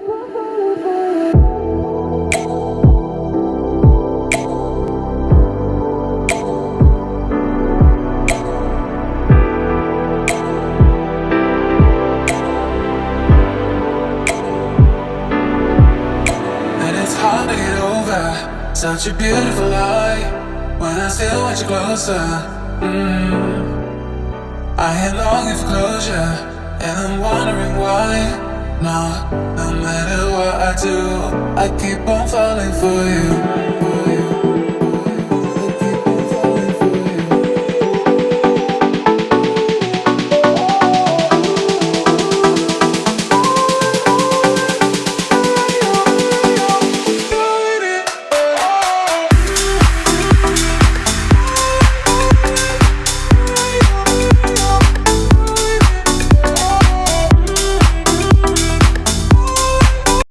Such a beautiful lie when I still want you closer. I ain't longing for closure, and I'm wondering why. No matter what I do, I keep on falling for you.